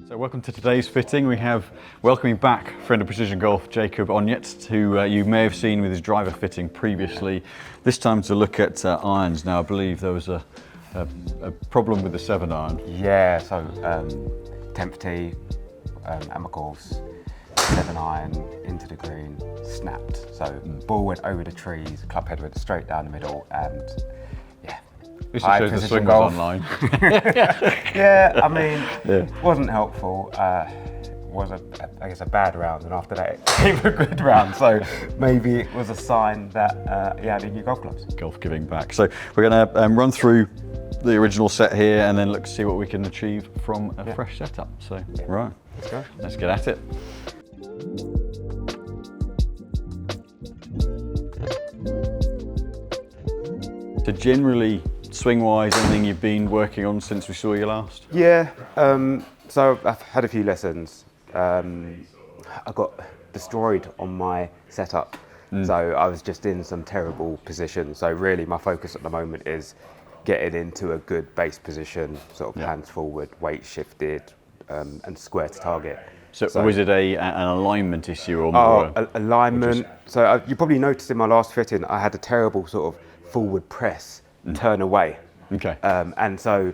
So welcome to today's fitting. We have welcoming back friend of Precision Golf Jacob Onyett, who you may have seen with his driver fitting previously. This time to look at irons. Now I believe there was a problem with the 7-iron. Yeah, so 10th tee, Amicals, 7-iron into the green, snapped. So ball went over the trees, club head went straight down the middle, and yeah. This shows the swing was online. Yeah, I mean, wasn't helpful. Was I guess a bad round, and after that it became a good round. So maybe it was a sign that he had new golf clubs. Golf giving back. So we're going to run through the original set here and then look to see what we can achieve from a fresh setup. So right, let's go. Let's get at it. So generally, swing-wise, anything you've been working on since we saw you last? Yeah, so I've had a few lessons. I got destroyed on my setup, so I was just in some terrible positions. So really my focus at the moment is getting into a good base position, sort of hands forward, weight shifted, and square to target. So was it an alignment issue or more? Alignment. So you probably noticed in my last fitting, I had a terrible sort of forward press, turn away. Okay. And so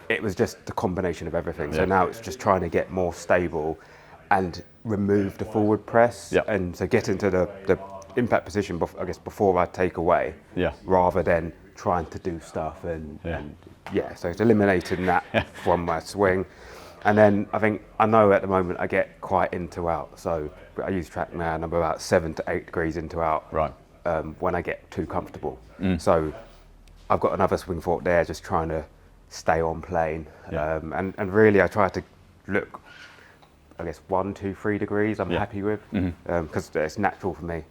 it was just the combination of everything. So now it's just trying to get more stable and remove the forward press. And so get into the impact position, I guess, before I take away, rather than trying to do stuff. And so it's eliminating that from my swing. And then I know at the moment I get quite into out. So I use TrackMan, I'm about 7 to 8 degrees into out when I get too comfortable. So I've got another swing fork there, just trying to stay on plane. And really I try to look, I guess 1, 2, 3 degrees I'm happy with, because it's natural for me.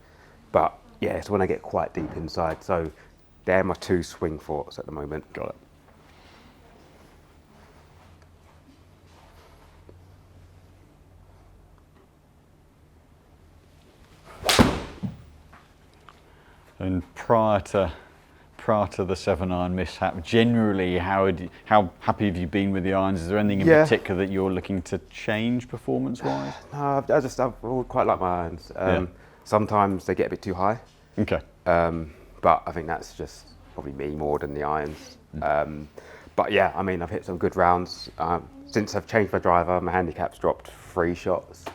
But yeah, it's when I get quite deep inside. So they're my 2 swing forks at the moment. Got it. And prior to the 7-iron mishap, generally, how happy have you been with the irons? Is there anything in particular that you're looking to change performance-wise? No, I quite like my irons. Sometimes they get a bit too high. Okay. But I think that's just probably me more than the irons. But yeah, I mean, I've hit some good rounds. Since I've changed my driver, my handicap's dropped 3 shots,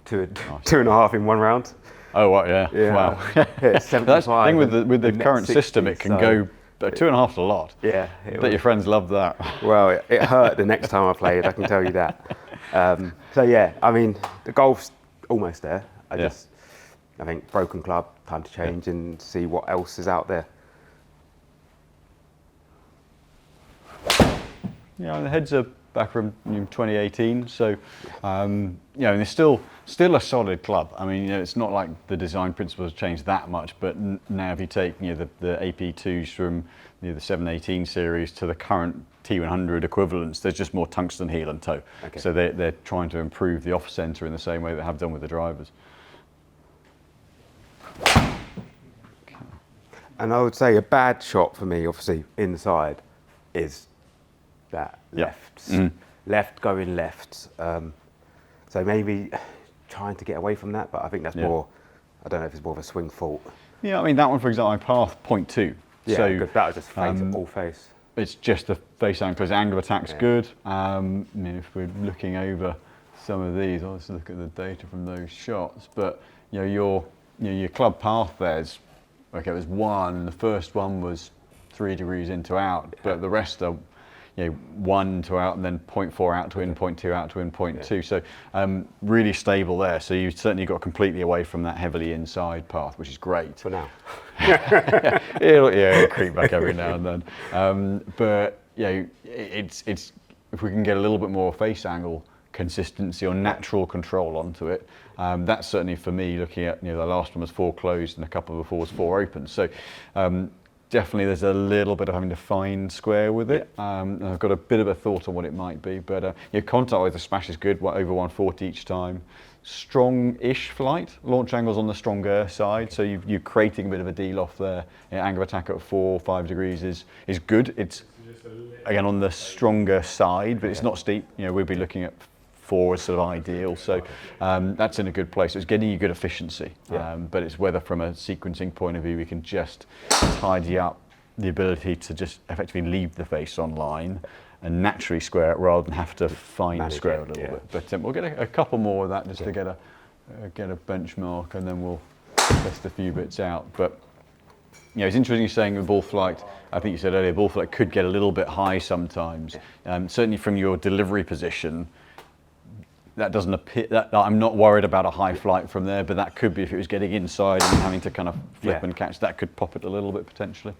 2.5 in 1 round. Oh, what? Yeah. Wow. That's the thing with the current system. It can go 2.5's a lot. Yeah. I bet your friends love that. Well, it hurt the next time I played, I can tell you that. So yeah, I mean, the golf's almost there. I think broken club, time to change and see what else is out there. Yeah, the heads are back from 2018, so you know, and it's still a solid club. I mean, you know, it's not like the design principles have changed that much, but now if you take the AP2s from the 718 series to the current T100 equivalents, there's just more tungsten heel and toe. Okay. So they're trying to improve the off center in the same way they have done with the drivers. And I would say a bad shot for me, obviously inside, is that left going left. So maybe trying to get away from that, but I think that's more, I don't know if it's more of a swing fault. Yeah, I mean that one, for example, I path 0.2. Yeah, so good. That was just face, all face. It's just the face angle, because angle of attack's good. I mean, if we're looking over some of these, I'll just look at the data from those shots. But you know, your club path there's, okay, it was 1. The first one was 3 degrees into out, but the rest are 1 to out and then 0.4 out to in, 0.2 out to in, 0.2. So really stable there. So you've certainly got completely away from that heavily inside path, which is great. For now. It'll creep back every now and then. But it's if we can get a little bit more face angle consistency or natural control onto it, that's certainly for me looking at, the last one was 4 closed and a couple before was 4 open. So definitely there's a little bit of having to find square with it. I've got a bit of a thought on what it might be, but contact with the smash is good, over 140 each time. Strong-ish flight, launch angle's on the stronger side, so you're creating a bit of a deal off there. Angle of attack at 4 or 5 degrees is good. It's again on the stronger side, but it's not steep. We'd be looking at 4 is sort of ideal. So that's in a good place. It's getting you good efficiency, but it's whether from a sequencing point of view we can just tidy up the ability to just effectively leave the face online and naturally square it rather than have to fine square it a little bit. But we'll get a couple more of that just to get a benchmark, and then we'll test a few bits out. But you know, it's interesting you're saying with ball flight. I think you said earlier, ball flight could get a little bit high sometimes. Certainly from your delivery position, that doesn't appear. That I'm not worried about a high flight from there, but that could be if it was getting inside and having to kind of flip and catch. That could pop it a little bit potentially.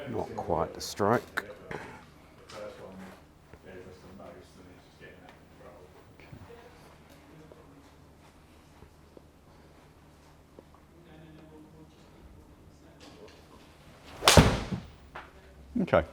Not quite the strike. Okay.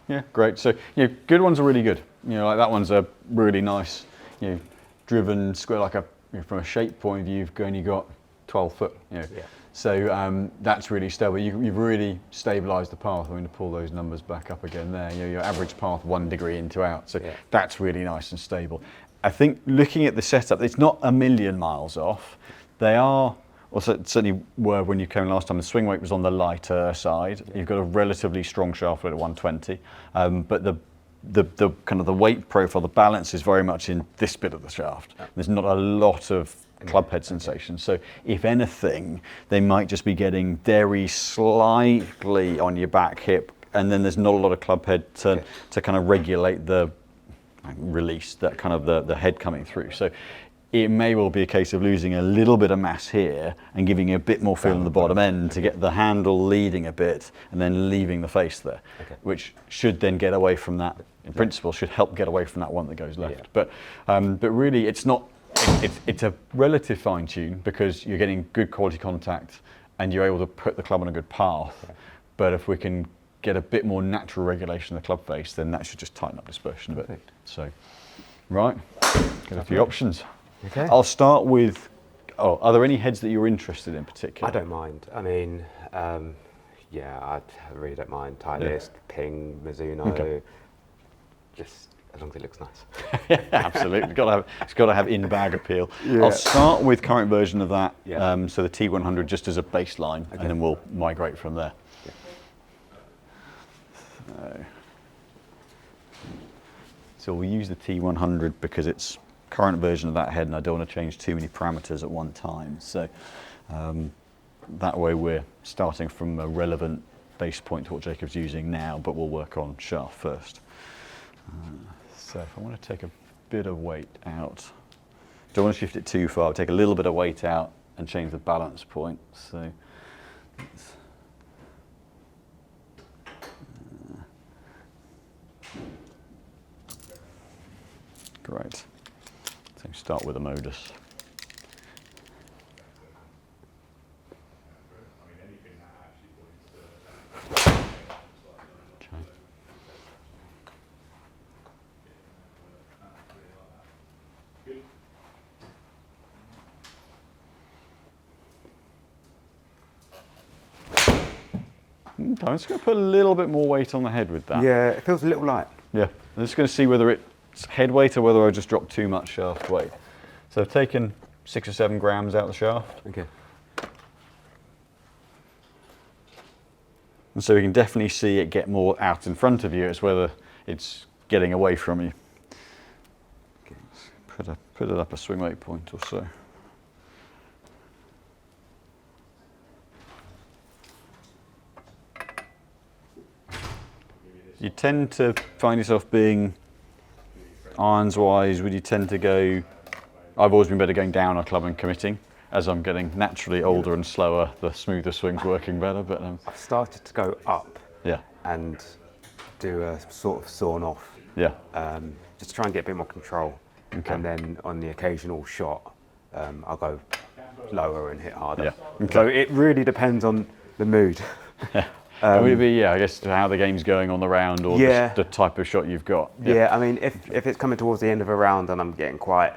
Yeah, great. So, you know, good ones are really good. You know, like that one's a really nice, you know, driven square, like a, you know, from a shape point of view, you've only got 12 foot, you know. Yeah. So that's really stable. You've really stabilised the path. I'm going to pull those numbers back up again there. You know, your average path 1 degree into out. So that's really nice and stable. I think looking at the setup, it's not a million miles off. They are, or certainly were when you came last time, the swing weight was on the lighter side. You've got a relatively strong shaft weight at 120, but the kind of the weight profile, the balance is very much in this bit of the shaft. There's not a lot of club head sensation. So if anything, they might just be getting very slightly on your back hip, and then there's not a lot of club head to kind of regulate the release, that kind of the head coming through. So it may well be a case of losing a little bit of mass here and giving you a bit more feel in the bottom end to get the handle leading a bit and then leaving the face there, which should then get away from that, in principle, should help get away from that one that goes left. But really it's not, it's a relative fine tune because you're getting good quality contact and you're able to put the club on a good path. But if we can get a bit more natural regulation of the club face, then that should just tighten up dispersion a bit. So, right, get a few options. Okay. I'll start with, are there any heads that you're interested in particular? I don't mind. I mean, yeah, I really don't mind. Titleist, Ping, Mizuno, just as long as it looks nice. Yeah, absolutely. It's got to have in-bag appeal. I'll start with current version of that, so the T100 just as a baseline, and then we'll migrate from there. So we'll use the T100 because it's current version of that head, and I don't want to change too many parameters at one time. So that way we're starting from a relevant base point to what Jacob's using now, but we'll work on shaft first. So if I want to take a bit of weight out, don't want to shift it too far, I'll take a little bit of weight out and change the balance point. So great. So start with a modus. I'm just going to put a little bit more weight on the head with that. Yeah, it feels a little light. Yeah, I'm just going to see whether it's head weight or whether I just dropped too much shaft weight. So I've taken 6 or 7 grams out of the shaft. Okay. And so we can definitely see it get more out in front of you. It's whether it's getting away from you. Okay. Put it up a swing weight point or so. You tend to find yourself being, irons wise, would you tend to go, I've always been better going down a club and committing. As I'm getting naturally older and slower, the smoother swing's working better. But I've started to go up and do a sort of sawn off. Yeah. Just to try and get a bit more control. Okay. And then on the occasional shot, I'll go lower and hit harder. Yeah. Okay. So it really depends on the mood. Yeah. Would it be, I guess, how the game's going on the round or the type of shot you've got? Yeah, I mean, if it's coming towards the end of a round and I'm getting quite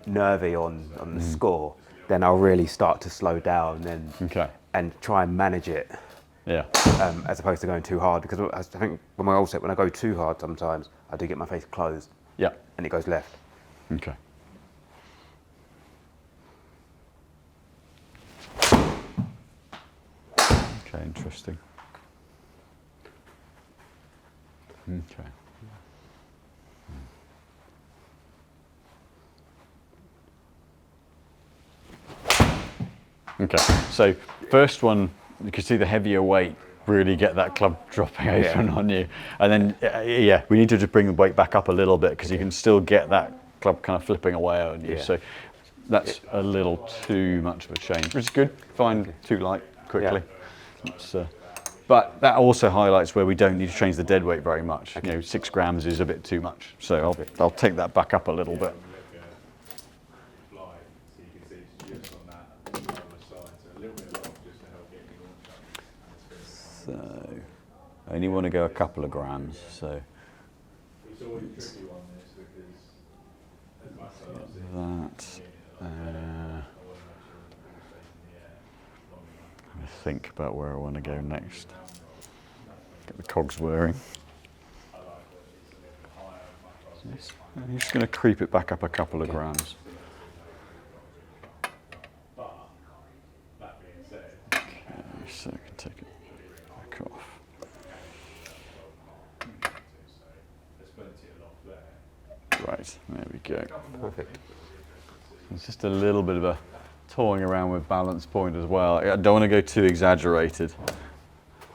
nervy on the score, then I'll really start to slow down and try and manage it. Yeah. As opposed to going too hard, because I think when my old set, when I go too hard sometimes, I do get my face closed. Yeah. And it goes left. Okay. Okay, interesting. Okay. Okay, so first one, you can see the heavier weight really get that club dropping open on you. And then, yeah, we need to just bring the weight back up a little bit because you can still get that club kind of flipping away on you. So that's a little too much of a change, which is good. Find too light quickly. But that also highlights where we don't need to change the dead weight very much. You know, 6 grams is a bit too much. So I'll take that back up a little bit. So I only want to go a couple of grams. So that. Think about where I want to go next. Get the cogs whirring. I'm just going to creep it back up a couple of grams. Okay, so I can take it back off. Right, there we go. Perfect. It's just a little bit of a toying around with balance point as well. I don't want to go too exaggerated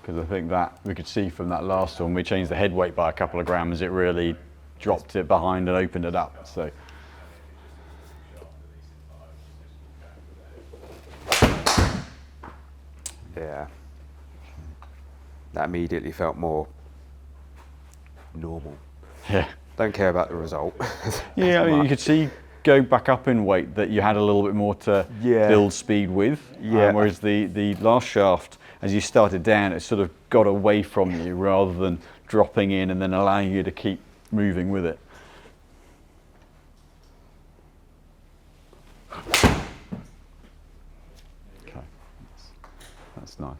because I think that we could see from that last one, we changed the head weight by a couple of grams, it really dropped it behind and opened it up. So yeah, that immediately felt more normal. Yeah. Don't care about the result. Yeah, I mean, you could see go back up in weight that you had a little bit more to build speed with. Whereas the last shaft, as you started down, it sort of got away from you rather than dropping in and then allowing you to keep moving with it. Okay, that's nice.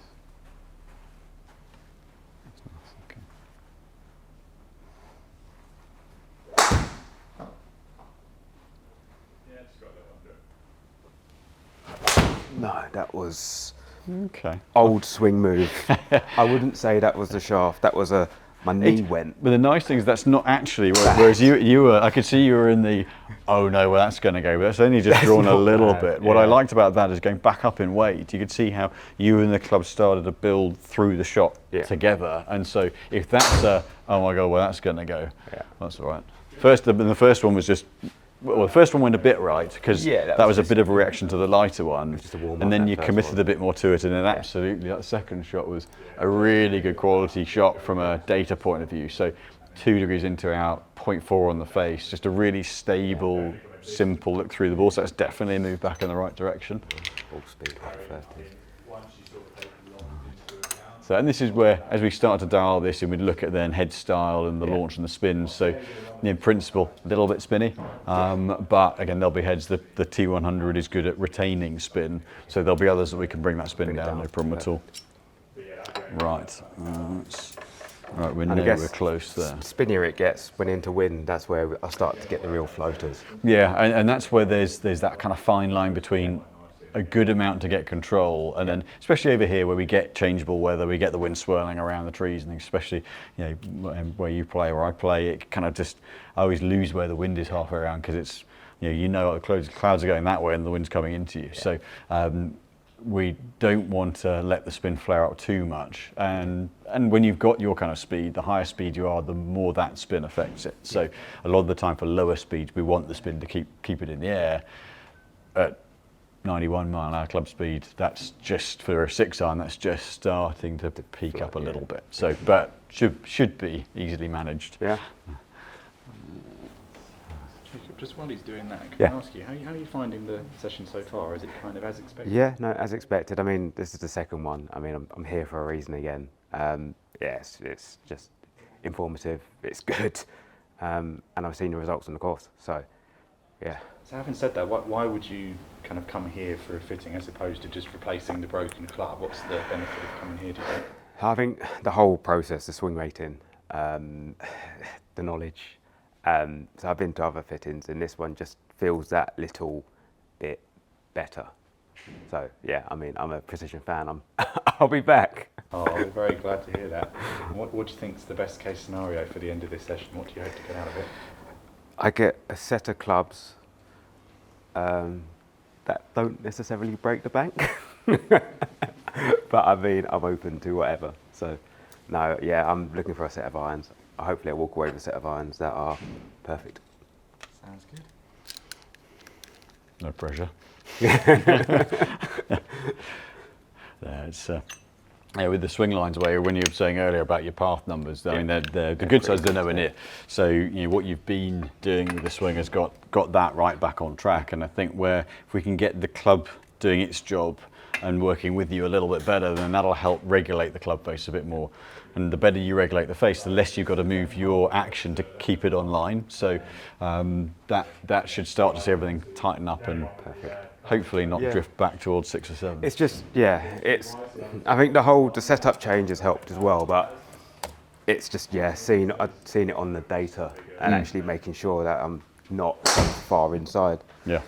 No, that was okay. Old swing move. I wouldn't say that was the shaft. That was my knee went. But the nice thing is that's not actually. Whereas you were, I could see you were in the, oh no, well that's going to go. But that's only just drawn a little bit. What I liked about that is going back up in weight. You could see how you and the club started to build through the shot together. And so if that's a, oh my god, well that's going to go. That's all right. The first one was just. Well, the first one went a bit right because that was a bit of a reaction to the lighter one, and then you committed a bit more to it, and then absolutely that second shot was a really good quality shot from a data point of view. So 2 degrees into out, 0.4 on the face, just a really stable, simple look through the ball. So that's definitely a move back in the right direction. Full speed, 30. So, and this is where, as we start to dial this in, we'd look at then head style and the launch and the spins. So, in principle, a little bit spinny, but again, there'll be heads. The T100 is good at retaining spin, so there'll be others that we can bring that spin down, no problem at all. Right, right, we know we're close there. Spinnier it gets when into wind, that's where I start to get the real floaters. Yeah, and that's where there's that kind of fine line between a good amount to get control, and then especially over here where we get changeable weather, we get the wind swirling around the trees, and especially where you play or I play, it kind of just, I always lose where the wind is halfway around because it's the clouds are going that way and the wind's coming into you. So we don't want to let the spin flare up too much, and when you've got your kind of speed, the higher speed you are, the more that spin affects it. So a lot of the time for lower speeds, we want the spin to keep it in the air. At 91 mile an hour club speed, that's just for a 6-iron, that's just starting to peak up a little bit. So, but should be easily managed. Yeah. Jacob, just while he's doing that, can I ask you, how are you finding the session so far? Is it kind of as expected? Yeah, no, as expected. I mean, this is the second one. I mean, I'm here for a reason again. Yes, it's just informative, it's good, and I've seen the results on the course, so yeah. So having said that, why would you kind of come here for a fitting as opposed to just replacing the broken club? What's the benefit of coming here, do you think? I think the whole process, the swing rating, the knowledge. So I've been to other fittings, and this one just feels that little bit better. So yeah, I mean, I'm a Precision fan. I'll be back. Oh, we're very glad to hear that. What do you think is the best case scenario for the end of this session? What do you hope to get out of it? I get a set of clubs that don't necessarily break the bank. But I mean, I'm open to whatever. So no, yeah, I'm looking for a set of irons. Hopefully I walk away with a set of irons that are perfect. Sounds good. No pressure. It's yeah, with the swing lines away, when you were saying earlier about your path numbers, I mean, the good sides, they're nowhere near. So what you've been doing with the swing has got that right back on track. And I think if we can get the club doing its job and working with you a little bit better, then that'll help regulate the club face a bit more. And the better you regulate the face, the less you've got to move your action to keep it online. So that should start to see everything tighten up and hopefully not drift back towards 6 or 7. It's just, I think the setup change has helped as well, but it's just, I've seen it on the data and actually making sure that I'm not so far inside. Yeah.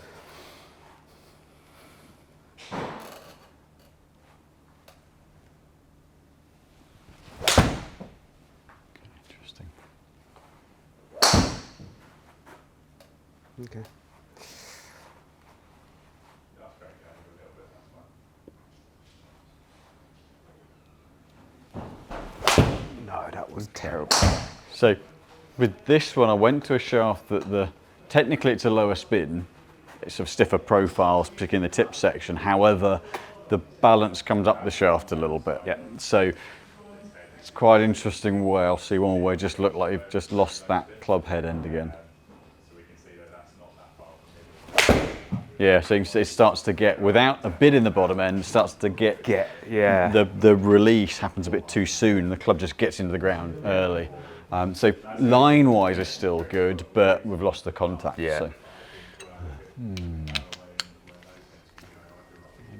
Interesting. Okay. No, that was terrible. So with this one, I went to a shaft that technically it's a lower spin, it's of stiffer profiles, particularly in the tip section. However, the balance comes up the shaft a little bit. Yeah. So it's quite interesting way. I'll see one where it just looked like you've just lost that club head end again. Yeah, so you can see it starts to get, without a bid in the bottom end, starts to get the release happens a bit too soon. The club just gets into the ground early. So line-wise is still good, but we've lost the contact. Yeah. So.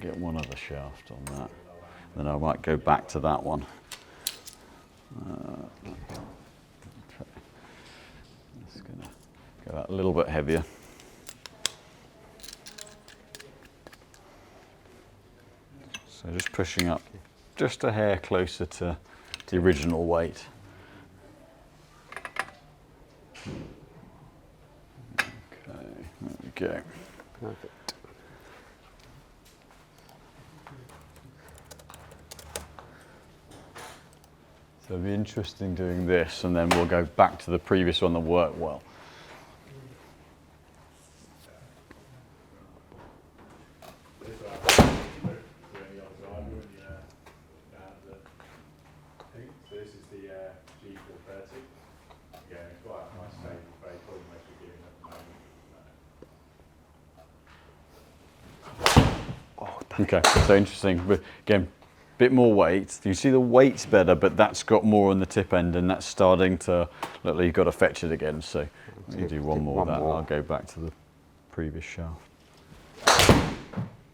Get one other shaft on that. Then I might go back to that one. Just gonna go that a little bit heavier. So just pushing up just a hair closer to the original weight. Okay, there we go. Perfect. So it'll be interesting doing this, and then we'll go back to the previous one that worked well. This is the G430. Again, it's quite a nice stable fade, probably most you're giving at the moment. Okay, so interesting. But again, bit more weight. You see the weight's better, but that's got more on the tip end, and that's starting to look like you've got to fetch it again. So you do one more of that, and I'll go back to the previous shaft.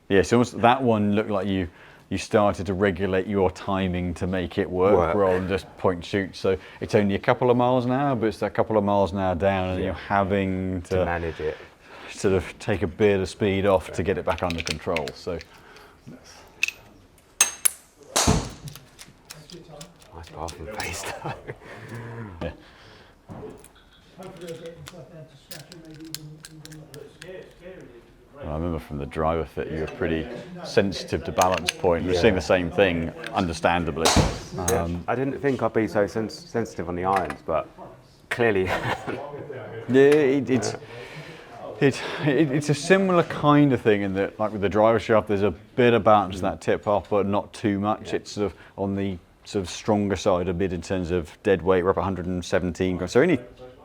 Yeah, so almost that one looked like you started to regulate your timing to make it work rather than just point shoot. So it's only a couple of miles an hour, but it's a couple of miles an hour down, and you're having to manage it. Sort of take a bit of speed off to get it back under control. So. Nice passing pace though. Yeah. I remember from the driver fit, you were pretty sensitive to balance point. We're seeing the same thing, understandably. I didn't think I'd be so sensitive on the irons, but clearly. Yeah, it's a similar kind of thing in that, like with the driver shaft, there's a bit of balance in that tip off, but not too much. Yeah. It's sort of on the sort of stronger side a bit in terms of dead weight. We're up 117 grams, so only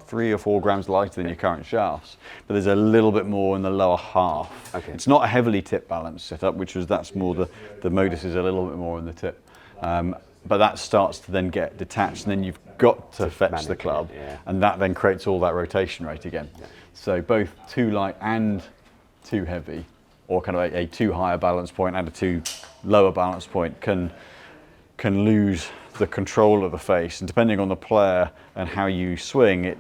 3 or 4 grams lighter than your current shafts, but there's a little bit more in the lower half. Okay. It's not a heavily tip balance setup, that's more the modus is a little bit more in the tip. But that starts to then get detached, and then you've got to fetch the club, and that then creates all that rotation rate again. Yeah. So both too light and too heavy, or kind of a too high a balance point and a too low a balance point can can lose the control of the face, and depending on the player and how you swing,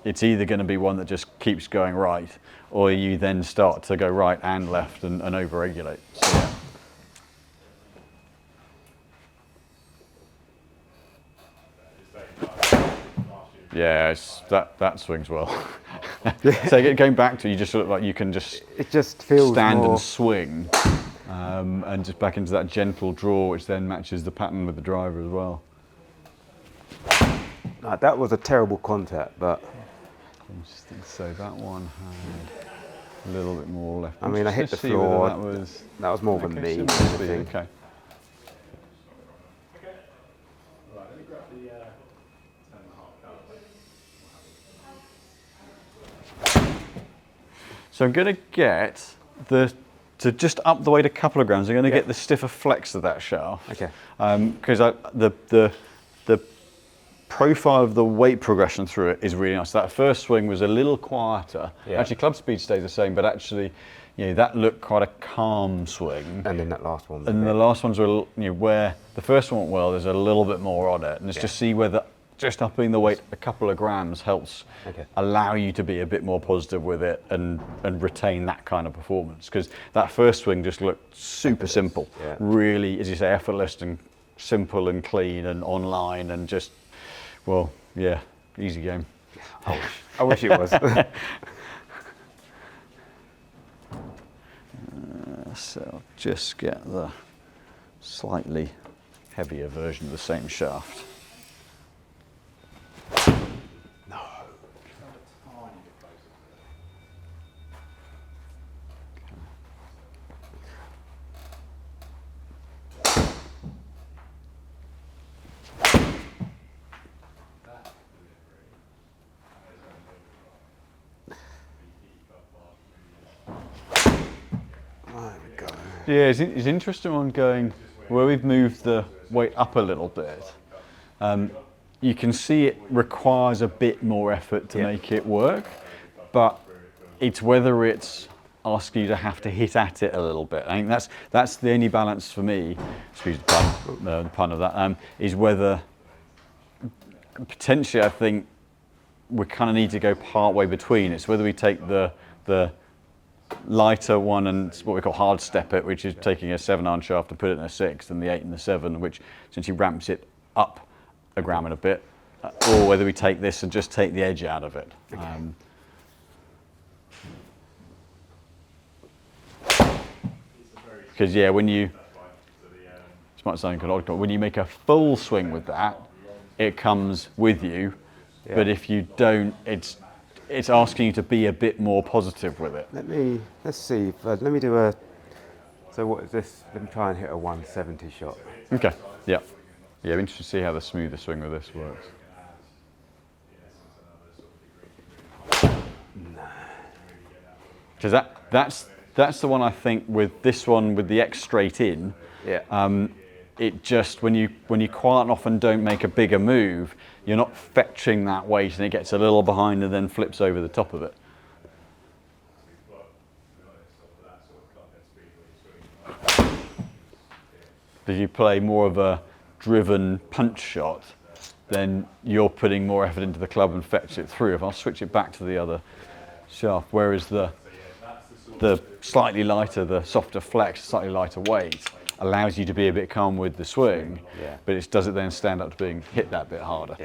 it's either going to be one that just keeps going right, or you then start to go right and left and over-regulate. So, yeah. Yeah, that swings well. So going back to, you just sort of like, you can just, it just feels stand more... and swing, and just back into that gentle draw, which then matches the pattern with the driver as well. That was a terrible contact, but... Interesting. So that one had a little bit more left. I mean, I hit the floor. That was more than me. Okay. So I'm going to get to just up the weight a couple of grams. I'm going to get the stiffer flex of that shaft. Okay. Because the profile of the weight progression through it is really nice. That first swing was a little quieter. Yeah. Actually, club speed stays the same, but actually, that looked quite a calm swing. And then that last one. And the last ones were, where the first one went well, there's a little bit more on it, and it's just see whether just upping the weight a couple of grams helps allow you to be a bit more positive with it and retain that kind of performance. Because that first swing just looked super simple, really, as you say, effortless and simple and clean and online and just, well, yeah, easy game. I wish it was. So I'll just get the slightly heavier version of the same shaft. Yeah, it's interesting on going where we've moved the weight up a little bit. You can see it requires a bit more effort to make it work, but it's whether it's asking you to have to hit at it a little bit. I think that's the only balance for me. Excuse the pun of that. Is whether potentially I think we kind of need to go part way between. It's whether we take the lighter one and what we call hard step it, which is taking a 7-iron shaft and put it in a 6, and the 8 and the 7, which essentially ramps it up a gram and a bit, or whether we take this and just take the edge out of it. Because when you, this might sound kind of odd, when you make a full swing with that, it comes with you, but if you don't, it's asking you to be a bit more positive with it. Let's see. Let me do a. So what is this? Let me try and hit a 170 shot. Okay. Yeah. Yeah. I'm interested to see how the smoother swing with this works. Because that's the one I think with this one with the X straight in. Yeah. It just when you quite often don't make a bigger move, you're not fetching that weight and it gets a little behind and then flips over the top of it. If you play more of a driven punch shot, then you're putting more effort into the club and fetch it through. If I'll switch it back to the other shaft, whereas the slightly lighter, the softer flex, slightly lighter weight, allows you to be a bit calm with the swing, but does it then stand up to being hit that bit harder,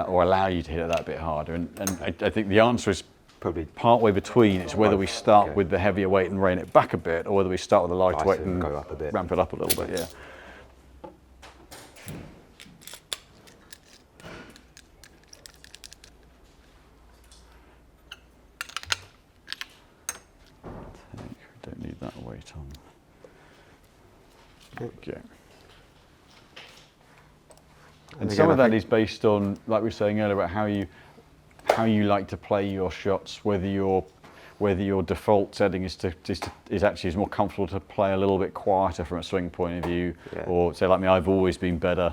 or allow you to hit it that bit harder? And I think the answer is probably part way between. It's whether we start with the heavier weight and rein it back a bit, or whether we start with the lighter weight and go up a bit, ramp it up a little bit. Yeah. Don't need that weight on. Okay. And some of that is based on, like we were saying earlier, about how you like to play your shots. Whether your default setting is actually more comfortable to play a little bit quieter from a swing point of view, or say like me, I've always been better,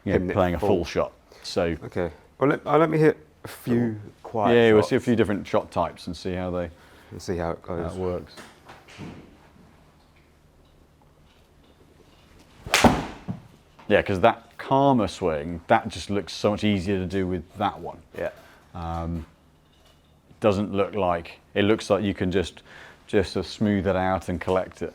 playing a full shot. So okay. Well, let me hit a few quiet. Yeah, we'll shots. see a few different shot types and see how they. Let's see how it goes. That works. Yeah, because that calmer swing, that just looks so much easier to do with that one. Yeah. Doesn't look like, it looks like you can just sort of smooth it out and collect it.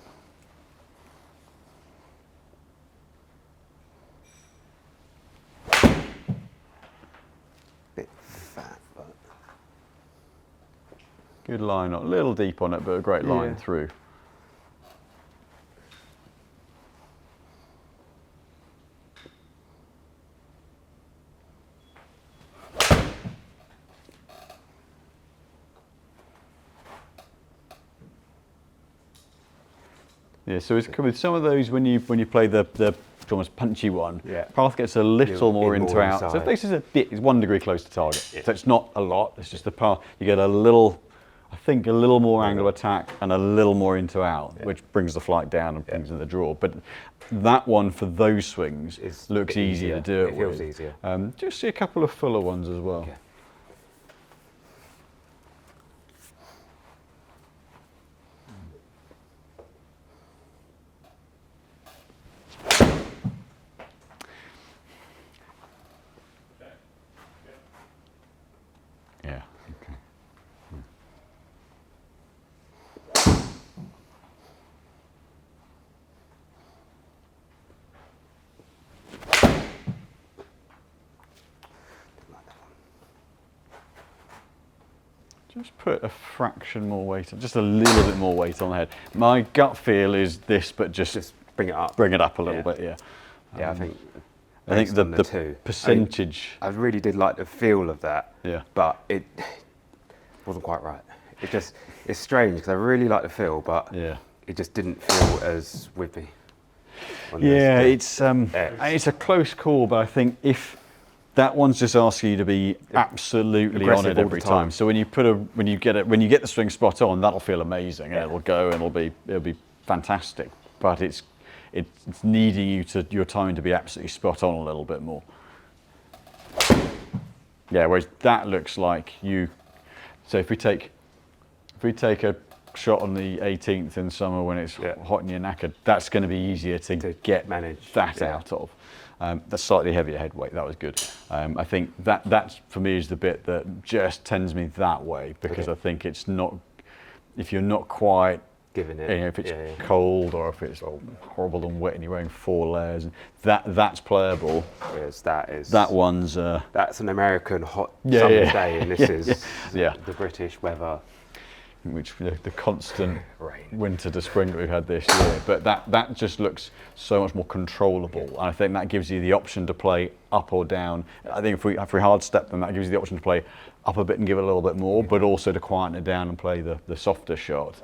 Bit fat, but good line, a little deep on it, but a great line through. Yeah, so it's with some of those when you play the almost punchy one, path gets a little more into out. So if this is a bit, it's 1 degree close to target. So it's not a lot. It's just the path. You get a little, I think, a little more angle of attack and a little more into out, which brings the flight down and brings in the draw. But that one for those swings looks easier to do it with. It feels easier. Just see a couple of fuller ones as well. Okay. Yeah. Okay. Just put a fraction more weight, just a little bit more weight on the head. My gut feel is this, but just bring it up. Bring it up a little bit, yeah. Yeah, I think the two percentage. I really did like the feel of that. Yeah. But it wasn't quite right. It's strange because I really like the feel, but it just didn't feel as whippy. Yeah, it's a close call, but I think if that one's just asking you to be absolutely on it every time. So when you get the swing spot on, that'll feel amazing, and it'll go, and it'll be fantastic. But it's needing your time to be absolutely spot on a little bit more. Yeah, whereas that looks like you. So if we take a shot on the 18th in summer when it's hot and you're knackered, that's going to be easier to manage that out of. That's slightly heavier head weight. That was good. I think that for me is the bit that just tends me that way, because I think it's not, if you're not quite giving it, if it's cold or if it's horrible and wet and you're wearing 4 layers, that's playable. Whereas that's an American hot summer day, and this is the British weather. Which the constant winter to spring that we've had this year, but that just looks so much more controllable. And I think that gives you the option to play up or down. I think if we hard step them, that gives you the option to play up a bit and give it a little bit more, but also to quieten it down and play the softer shot.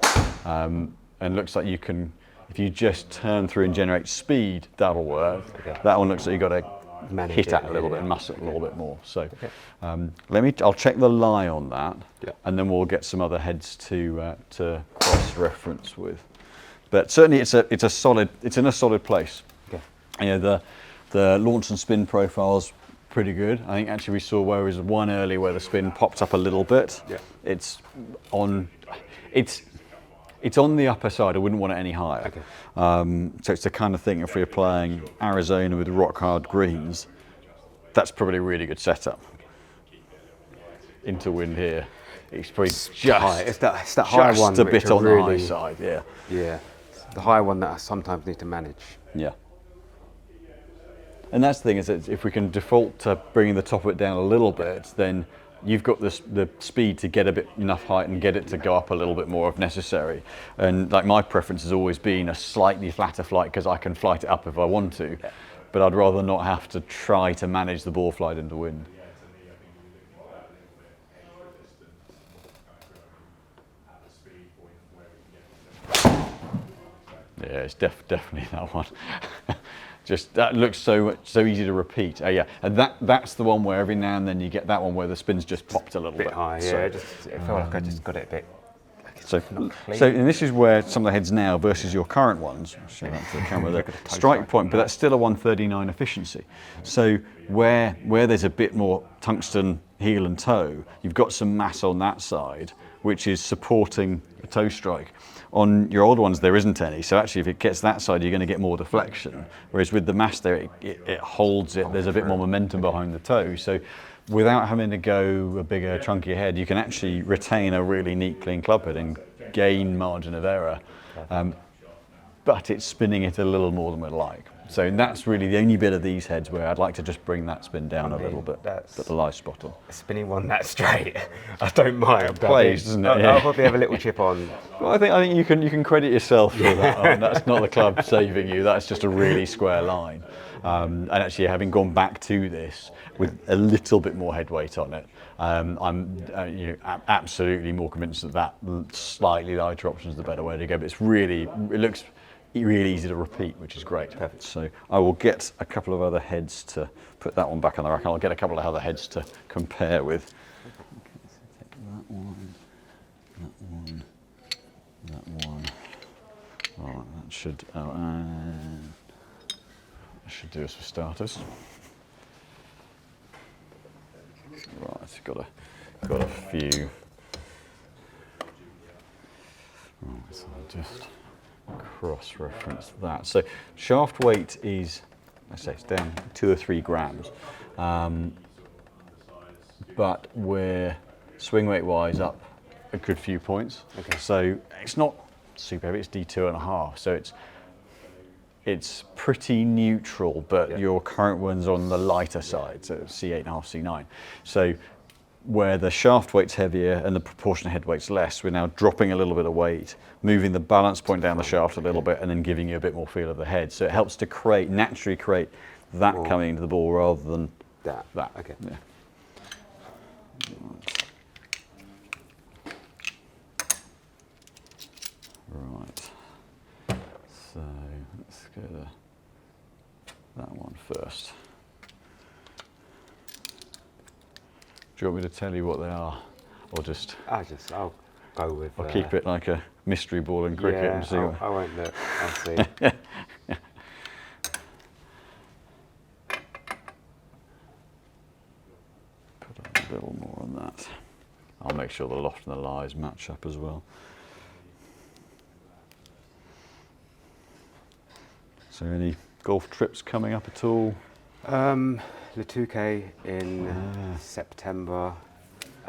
And looks like you can, if you just turn through and generate speed, that'll work. That one looks like you've got to hit at a little bit and muscle it a little bit more. So I'll check the lie on that, and then we'll get some other heads to cross-reference with. But certainly it's in a solid place. The launch and spin profile's pretty good. I think actually we saw where there was one early where the spin popped up a little bit. It's on the upper side. I wouldn't want it any higher. So it's the kind of thing, if we're playing Arizona with rock hard greens, that's probably a really good setup. Into wind here, it's probably it's that high one, a bit on the high side. Yeah, the high one that I sometimes need to manage. Yeah. And that's the thing, is that if we can default to bringing the top of it down a little bit, then you've got the speed to get enough height and get it to go up a little bit more if necessary. And like my preference has always been a slightly flatter flight, because I can flight it up if I want to, but I'd rather not have to try to manage the ball flight into wind. Yeah, it's definitely that one. Just that looks so easy to repeat. And that's the one where every now and then you get that one where the spin's just popped a little bit high. It felt like I just got it a bit. So and this is where some of the heads now versus your current ones. I'll show that to the camera there. Strike point, but that's still a 139 efficiency. So where there's a bit more tungsten heel and toe, you've got some mass on that side, which is supporting a toe strike. On your old ones, there isn't any, so actually if it gets that side, you're going to get more deflection, whereas with the mass there, it holds it, there's a bit more momentum behind the toe, so without having to go a bigger, chunkier head, you can actually retain a really neat, clean club head and gain margin of error, but it's spinning it a little more than we'd like. So that's really the only bit of these heads where I'd like to just bring that spin down a little bit, put the live spot on. Spinning one that straight, I don't mind. It plays, doesn't it? Yeah. I'll probably have a little chip on. Well, I think you can credit yourself for that. That's not the club saving you. That's just a really square line. And actually, having gone back to this with a little bit more head weight on it, I'm absolutely more convinced that slightly lighter option is the better way to go. But it looks really easy to repeat, which is great. Perfect. So I will get a couple of other heads to put that one back on the rack. I'll get a couple of other heads to compare with. That one, that one, that one. Right, that should do us for starters. Right, got a few. Right, so I'll just cross-reference that. So shaft weight is, let's say it's down 2 or 3 grams, but we're swing weight wise up a good few points. Okay. So it's not super heavy, it's D2.5, so it's pretty neutral, but your current one's on the lighter side, so C8.5, C9. So where the shaft weight's heavier and the proportion of head weight's less, we're now dropping a little bit of weight, moving the balance point down the shaft a little bit, and then giving you a bit more feel of the head. So it helps to naturally create that coming into the ball rather than that. Okay. Yeah. Right. So let's go to that one first. Do you want me to tell you what they are, or just? I'll go with. I'll keep it like a mystery ball in cricket and see. I won't look. I'll see. Put a little more on that. I'll make sure the loft and the lies match up as well. So any golf trips coming up at all? The 2K in September,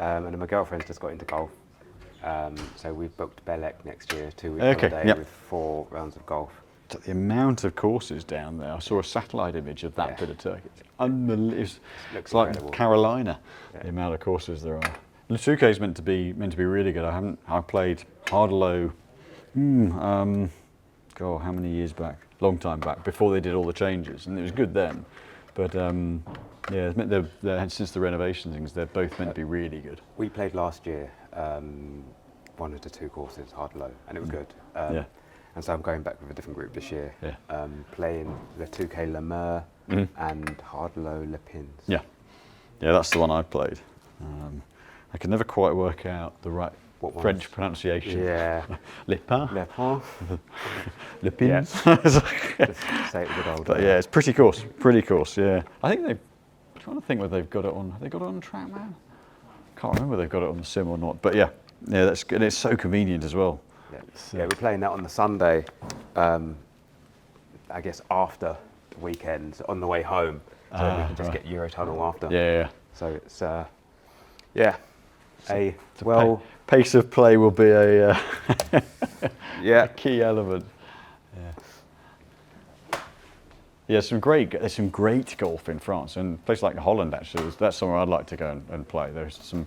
and then my girlfriend's just got into golf. So we've booked Belek next year, 2-week holiday with 4 rounds of golf. The amount of courses down there, I saw a satellite image of that bit of Turkey. It's unbelievable. It's like incredible. Carolina, the amount of courses there are. The 2K is meant to be really good. I played Hardlow, God, how many years back? Long time back, before they did all the changes, and it was good then. But yeah, since the renovation things, they're both meant to be really good. We played last year, one of the 2 courses, Hardlow, and it was good. And so I'm going back with a different group this year, playing the 2K Le Mer and Hardlow Le Pins. Yeah, that's the one I played. I could never quite work out the right French pronunciation. Yeah. Le Pin. Le Pin. Le Pins. Just say it with old. But yeah, it's pretty course, yeah. I think I'm trying to think whether they've got it on. Have they got it on TrackMan? Can't remember whether they've got it on the sim or not. But yeah, that's good. And it's so convenient as well. Yeah, we're playing that on the Sunday. I guess after the weekend, on the way home, so we can just get Eurotunnel after. Yeah. So it's pace of play will be a a key element. Yeah, there's some great golf in France, and a place like Holland actually. That's somewhere I'd like to go and play. There's some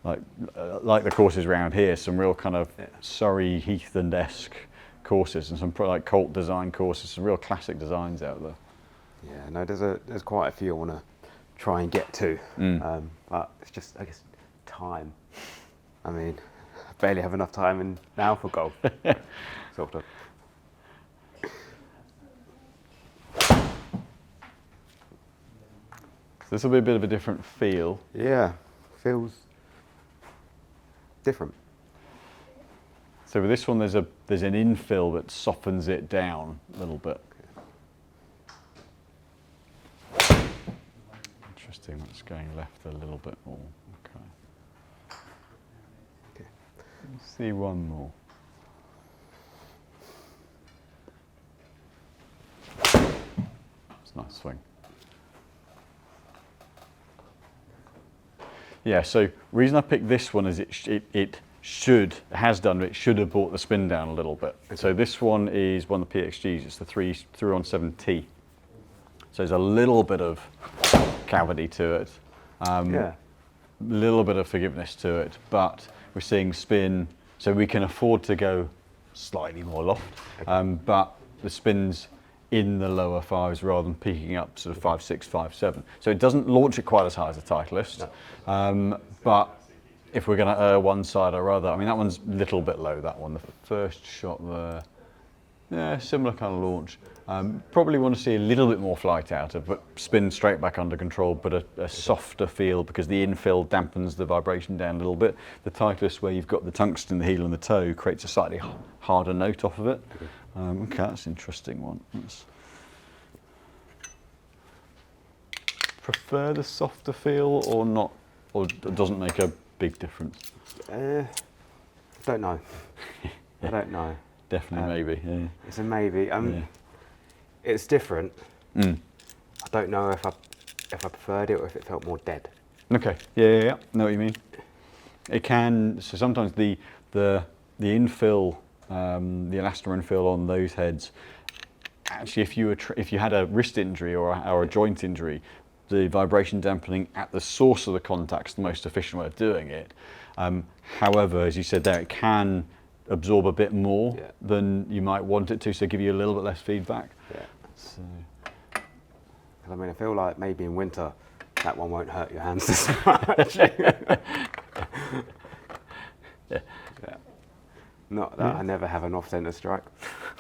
like the courses around here, some real kind of Surrey Heathland-esque courses, and some like Colt design courses, some real classic designs out there. Yeah, no, there's quite a few I want to try and get to, but it's just, I guess, time. I mean, I barely have enough time now for golf, sort of. This will be a bit of a different feel. Yeah, feels different. So with this one, there's an infill that softens it down a little bit. Interesting, that's going left a little bit more. Okay. Let's see one more. It's a nice swing. Yeah, so reason I picked this one is it should have brought the spin down a little bit. Okay. So this one is one of the PXGs, it's the 3-on-7T. So there's a little bit of cavity to it, a little bit of forgiveness to it, but we're seeing spin, so we can afford to go slightly more loft, but the spin's in the lower fives rather than peaking up sort of 5.6, 5.7. So it doesn't launch it quite as high as the Titleist, but if we're going to err one side or other, I mean that one's a little bit low, that one. The first shot there, yeah, similar kind of launch. Probably want to see a little bit more flight out of, but spin straight back under control, but a softer feel because the infill dampens the vibration down a little bit. The Titleist, where you've got the tungsten, the heel and the toe, creates a slightly harder note off of it. Okay, that's an interesting one. Prefer the softer feel or not, or it doesn't make a big difference? Don't know. I don't know. Definitely maybe. Yeah. It's a maybe. It's different. I don't know if I preferred it or if it felt more dead. Okay. Yeah. Know what you mean. It can. So sometimes the infill, the elastomer infill on those heads. Actually, if you had a wrist injury or a joint injury, the vibration dampening at the source of the contact is the most efficient way of doing it. However, as you said there, it can absorb a bit more than you might want it to, so give you a little bit less feedback. Yeah. So. I mean, I feel like maybe in winter that one won't hurt your hands as much. Not that I never have an off-centre strike.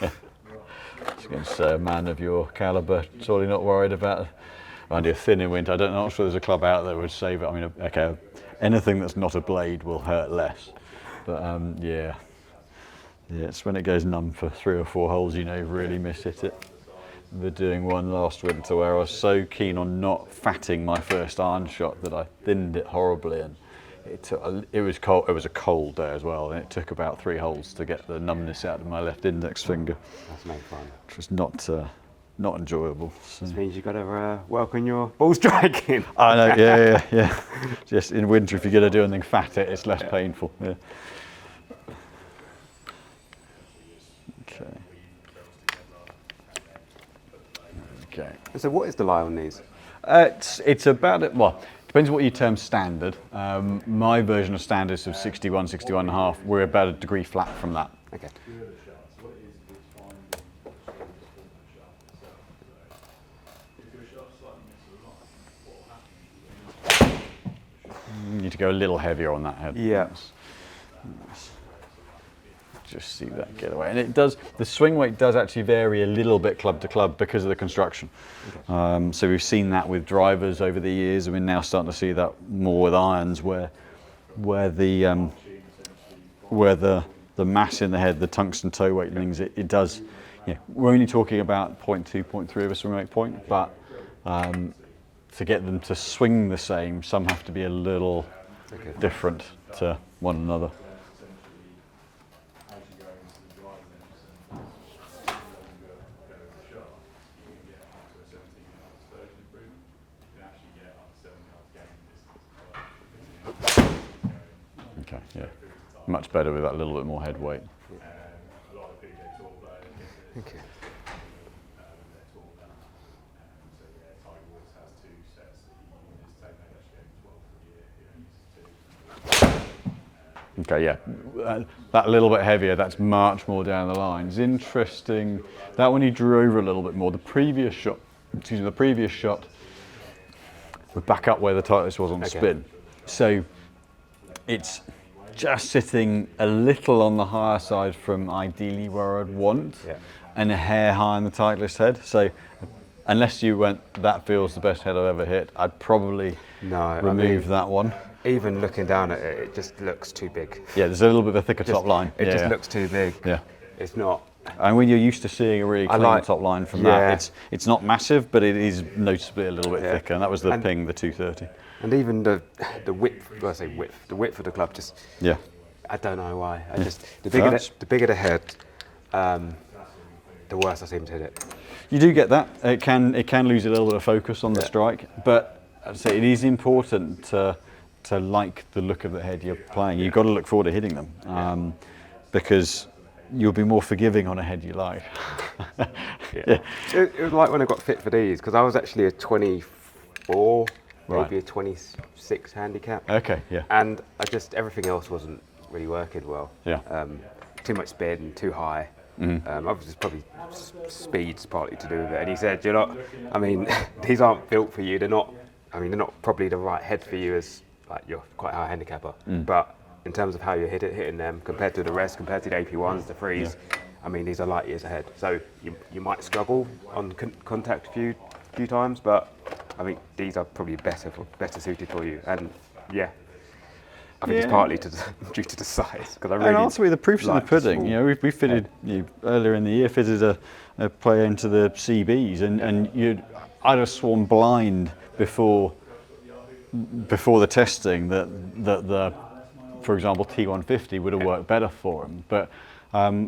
Just going to say, a man of your calibre, surely not worried about. Mind you, thin in winter. I'm not sure there's a club out there that would save it. I mean, okay, anything that's not a blade will hurt less. But yeah, it's when it goes numb for 3 or 4 holes, you know, you've really mishit it. We're doing one last winter where I was so keen on not fatting my first iron shot that I thinned it horribly, and it was cold. It was a cold day as well, and it took about 3 holes to get the numbness out of my left index finger. That's no fun. Which was not enjoyable. So. This means you've got to work on your ball striking. I know, yeah. Just in winter, if you're going to do anything fat, it's less painful. Yeah. Okay. So what is the lie on these? It's about it. Well, depends what you term standard. My version of standard is of 61, 61.5. We're about a degree flat from that. Okay. You need to go a little heavier on that head. Yeah. Just see that get away. And it does, the swing weight does actually vary a little bit club to club because of the construction. Okay. So we've seen that with drivers over the years, and we're now starting to see that more with irons where the mass in the head, the tungsten toe weight things, it does, we're only talking about 0.2, 0.3 of a swing weight point, but to get them to swing the same, some have to be a little different to one another. Okay, yeah, much better with that little bit more head weight. Okay. Okay, yeah, that little bit heavier, that's much more down the line. It's interesting, that one he drew over a little bit more. The previous shot, we're back up where the Titleist was on spin. So it's just sitting a little on the higher side from ideally where I'd want, and a hair high on the Titleist head. So unless you went, that feels the best head I've ever hit, I'd probably remove that one. Even looking down at it, it just looks too big. Yeah, there's a little bit of a thicker top line. It just looks too big. Yeah. It's not And when you're used to seeing a really clean top line from that, it's not massive, but it is noticeably a little bit thicker. And that was the Ping, the 230. And even the width, well, I say width, the width of the club just, I don't know why. I just, the bigger the head, the worse I seem to hit it. You do get that. It can lose a little bit of focus on the strike, but I'd say it is important to like the look of the head you're playing. You've got to look forward to hitting them, because you'll be more forgiving on a head you like. It was like when I got fit for these, because I was actually a 24, maybe a 26 handicap. Okay, And everything else wasn't really working well. Too much spin, too high. Obviously, probably speed's partly to do with it. And he said, "You're not. I mean, these aren't built for you. They're not. I mean, they're not probably the right head for you as like you're quite a high handicapper. But in terms of how you're hitting them compared to the rest, compared to the AP1s, the threes, I mean, these are light years ahead. So you might struggle on contact a few times, but I think these are probably better suited for you. And I think it's partly due to the size, because I really. And ultimately, the proof's in the pudding. You know, we fitted earlier in the year fitted a player into the CBs, and I'd have sworn blind before the testing that the, for example, T150 would have worked better for him, but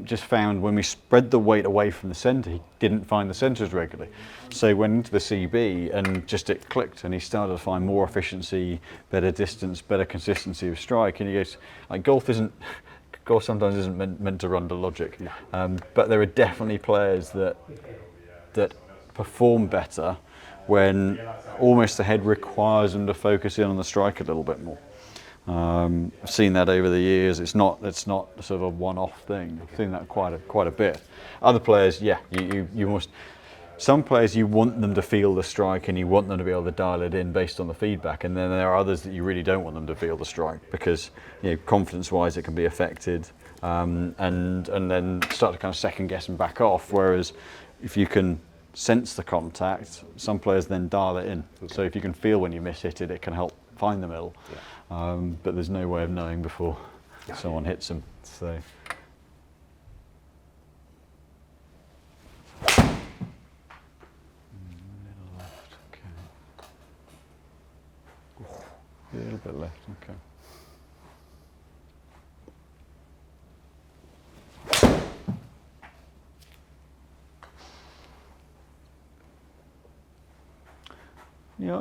just found when we spread the weight away from the centre, he didn't find the centres regularly. So he went into the CB and just it clicked, and he started to find more efficiency, better distance, better consistency of strike. And he goes, like, golf sometimes isn't meant to run to logic, but there are definitely players that perform better when almost the head requires them to focus in on the strike a little bit more. I've seen that over the years. It's not sort of a one-off thing. I've seen that quite a bit. Other players, you must. Some players you want them to feel the strike and you want them to be able to dial it in based on the feedback, and then there are others that you really don't want them to feel the strike because confidence-wise it can be affected, and then start to kind of second guess and back off. Whereas if you can sense the contact, some players then dial it in. So if you can feel when you miss hit it, it can help find the middle. But there's no way of knowing before someone hits them. So. A little bit left, okay.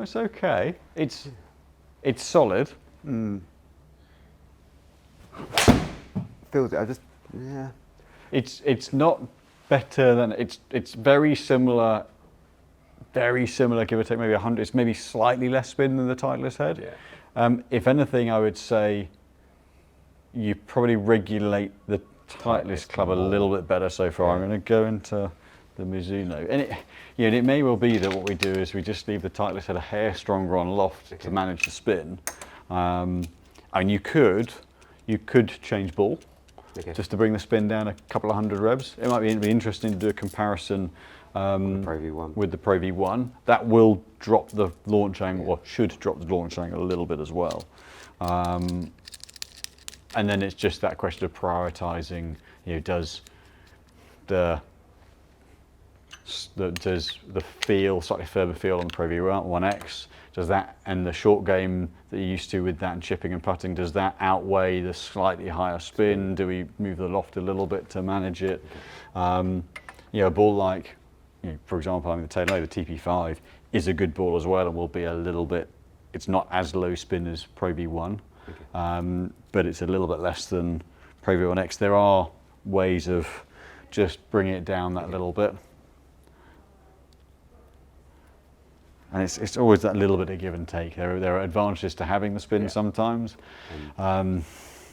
It's okay. It's solid. Feels it. It's not better than it's very similar. Very similar, give or take, maybe 100. It's maybe slightly less spin than the Titleist head. If anything, I would say you probably regulate the Titleist club a little bit better so far. I'm going to go into the Mizuno, and it may well be that what we do is we just leave the Titleist head a hair stronger on loft to manage the spin. And you could change ball just to bring the spin down a couple of hundred revs. It might be interesting to do a comparison. With the Pro V1, that will drop the launch angle, or should drop the launch angle a little bit as well. And then it's just that question of prioritizing. Does the feel, slightly further feel on the Pro V1X, does that, and the short game that you're used to with that and chipping and putting, does that outweigh the slightly higher spin? Do we move the loft a little bit to manage it? A ball like, for example, the TaylorMade, the TP5 is a good ball as well, and will be a little bit. It's not as low spin as Pro V1, but it's a little bit less than Pro V1X. There are ways of just bringing it down that little bit, and it's always that little bit of give and take. There are advantages to having the spin sometimes.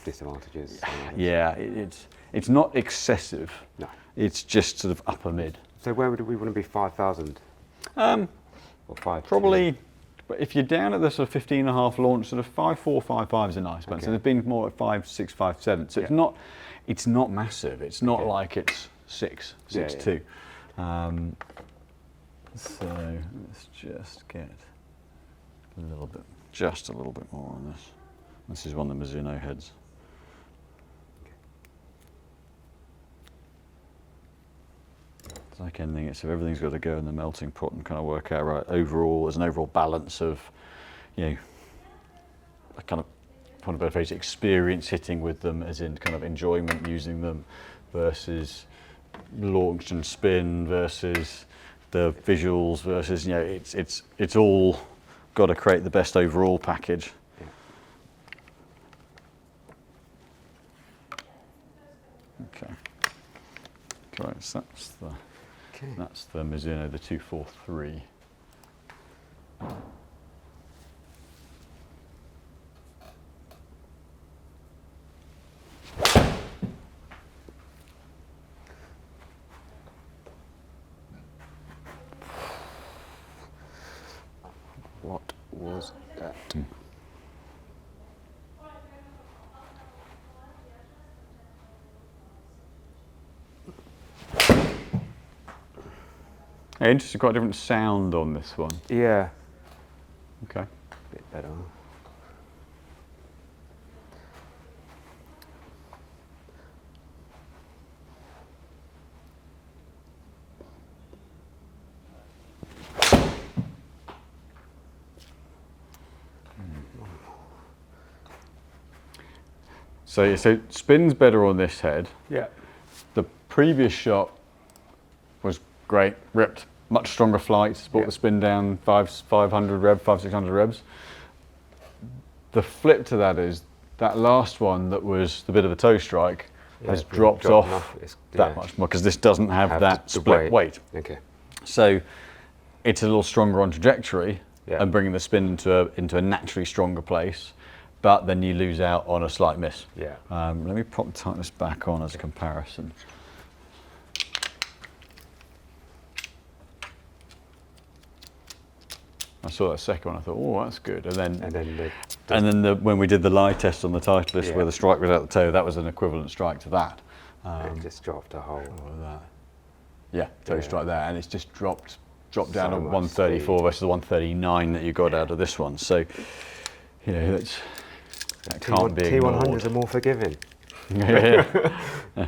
Disadvantages. It's not excessive. No. It's just sort of upper mid. So where would we want to be? 5,000? Or 5? Probably, if you're down at the sort of 15.5 launch, sort of 5.4, 5.5 is a nice balance. And they've been more at 5.6, 5.7. So it's not massive. It's not like it's 6.2. So let's just get a little bit more on this. This is one of the Mizuno heads. like anything, everything's got to go in the melting pot and kind of work out right overall. There's an overall balance of, you know, a kind of, for a better phrase, experience hitting with them, as in kind of enjoyment using them, versus launch and spin, versus the visuals, versus, you know, it's all got to create the best overall package. Okay. Right, so that's the Mizuno, the 243. What was that? Interesting, quite a different sound on this one. Yeah. Okay. Bit better. So spin's better on this head. Yeah. The previous shot was great, ripped, much stronger flights, brought the spin down 500 revs, 600 revs. The flip to that is that last one that was the bit of a toe strike has dropped off that much more, because this doesn't have that split weight. Okay. So it's a little stronger on trajectory and bringing the spin into a naturally stronger place, but then you lose out on a slight miss. Yeah. Let me pop the tightness back on as a comparison. I saw that second one, I thought, oh, that's good. And then when we did the lie test on the Titleist where the strike was out the toe, that was an equivalent strike to that. It just dropped a hole. Yeah, toe strike there, and it's just dropped down to 134 versus the 139 that you got out of this one. So, you know, that can't be ignored. T100s are more forgiving. Yeah.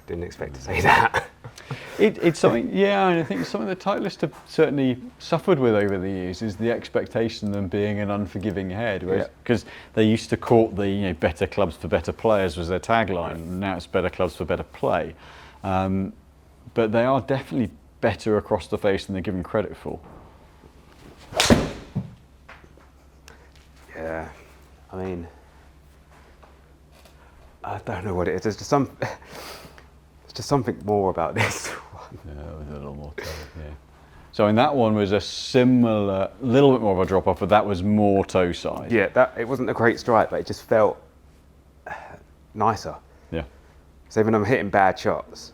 Didn't expect to say that. It's something, yeah, and I think something the Titleist have certainly suffered with over the years is the expectation of them being an unforgiving head, because they used to court the better clubs for better players was their tagline, and now it's better clubs for better play. But they are definitely better across the face than they're given credit for. Yeah, I mean, I don't know what it is. There's just something more about this one. Yeah, it was a little more toe, yeah. So in that one was a similar, little bit more of a drop off, but that was more toe side. Yeah, it wasn't a great strike, but it just felt nicer. Yeah. So even when I'm hitting bad shots,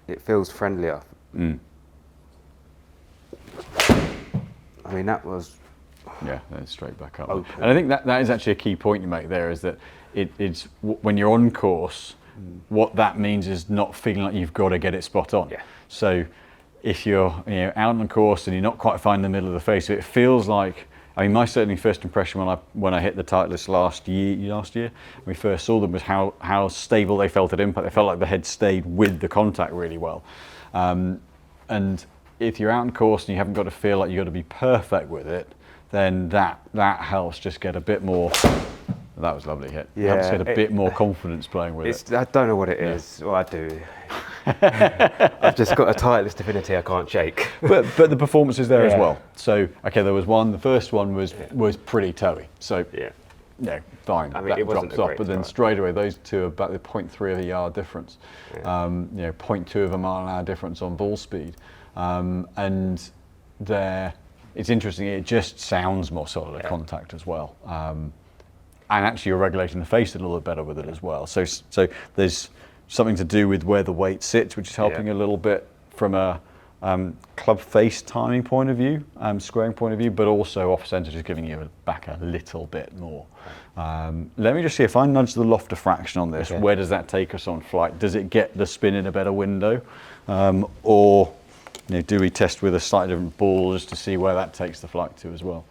it feels friendlier. Mm. I mean, that was... Yeah, then straight back up. Open. And I think that is actually a key point you make there, is that it's when you're on course, what that means is not feeling like you've got to get it spot on. Yeah. So if you're out on the course and you're not quite finding the middle of the face, it feels like, I mean, my certainly first impression when I hit the Titleist last year, when we first saw them, was how stable they felt at impact. They felt like the head stayed with the contact really well. And if you're out on course and you haven't got to feel like you've got to be perfect with it, then that helps just get a bit more. That was a lovely hit. Yeah, helps get a bit more confidence playing with it. I don't know what it is. Well, I do. I've just got a Titleist affinity I can't shake. But the performance is there as well. So okay, there was one. The first one was pretty toey. So fine. I mean, that it wasn't drops off. But then strike. straight away, those two are about the 0.3 of a yard difference. 0.2 of a mile an hour difference on ball speed, and it's interesting. It just sounds more solid at contact as well. And actually you're regulating the face a little bit better with it as well. So there's something to do with where the weight sits, which is helping a little bit from a club face timing point of view, squaring point of view, but also off centre is giving you back a little bit more. Let me just see, if I nudge the loft diffraction on this, where does that take us on flight? Does it get the spin in a better window? Or do we test with a slightly different ball just to see where that takes the flight to as well?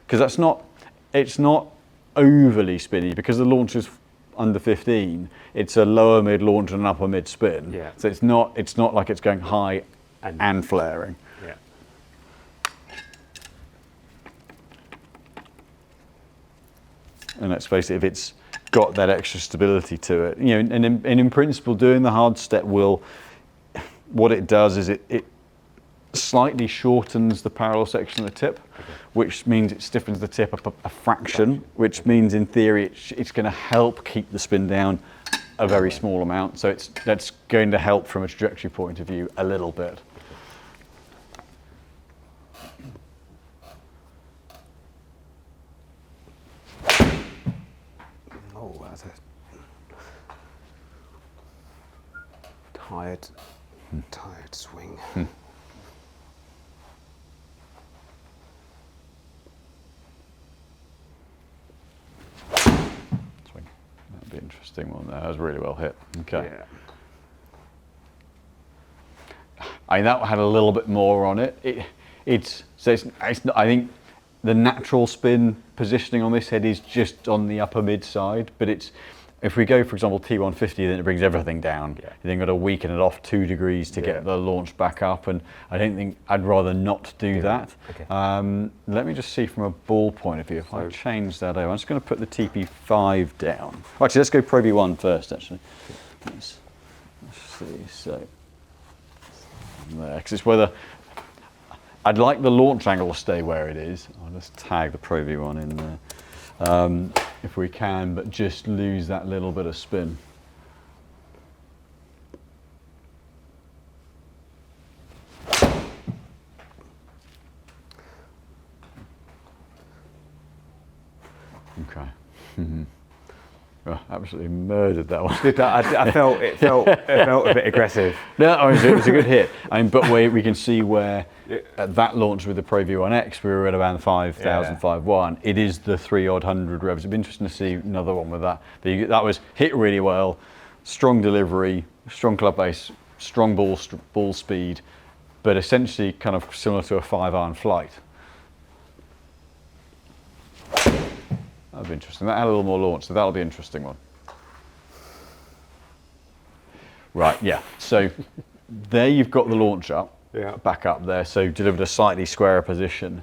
Because it's not overly spinny, because the launch is under 15, it's a lower mid launch and an upper mid spin. Yeah. So it's not like it's going high and flaring. Yeah. And let's face it, if it's got that extra stability to it, you know, and in principle, doing the hard step will, what it does is it slightly shortens the parallel section of the tip, which means it stiffens the tip up a fraction, which means in theory it's going to help keep the spin down a very small amount. So that's going to help from a trajectory point of view a little bit. Oh, that's a tired swing. That'd be an interesting one there. That was really well hit. Okay. Yeah. I mean, that had a little bit more on it. It's not, I think the natural spin positioning on this head is just on the upper mid side, but if we go, for example, T150, then it brings everything down. Yeah. You then got to weaken it off 2 degrees to get the launch back up, and I don't think I'd rather not do that. Okay. Let me just see from a ball point of view. If I change that over, I'm just going to put the TP5 down. Actually, let's go Pro V1 first. Actually, let's see. So there, because it's whether I'd like the launch angle to stay where it is. I'll just tag the Pro V1 in there. If we can, but just lose that little bit of spin. Okay. Oh, absolutely murdered that one. I felt it felt a bit aggressive. No, I mean, it was a good hit. I mean, but we can see where at that launch with the Pro V1X, we were at around 5,000, 5.1. It is the 300 revs. It'd be interesting to see another one with that. But that was hit really well, strong delivery, strong club base, strong ball speed, but essentially kind of similar to a 5-iron flight. That'll be interesting. That had a little more launch, so that'll be an interesting one. Right, yeah. So there you've got the launch up, back up there, so delivered a slightly squarer position,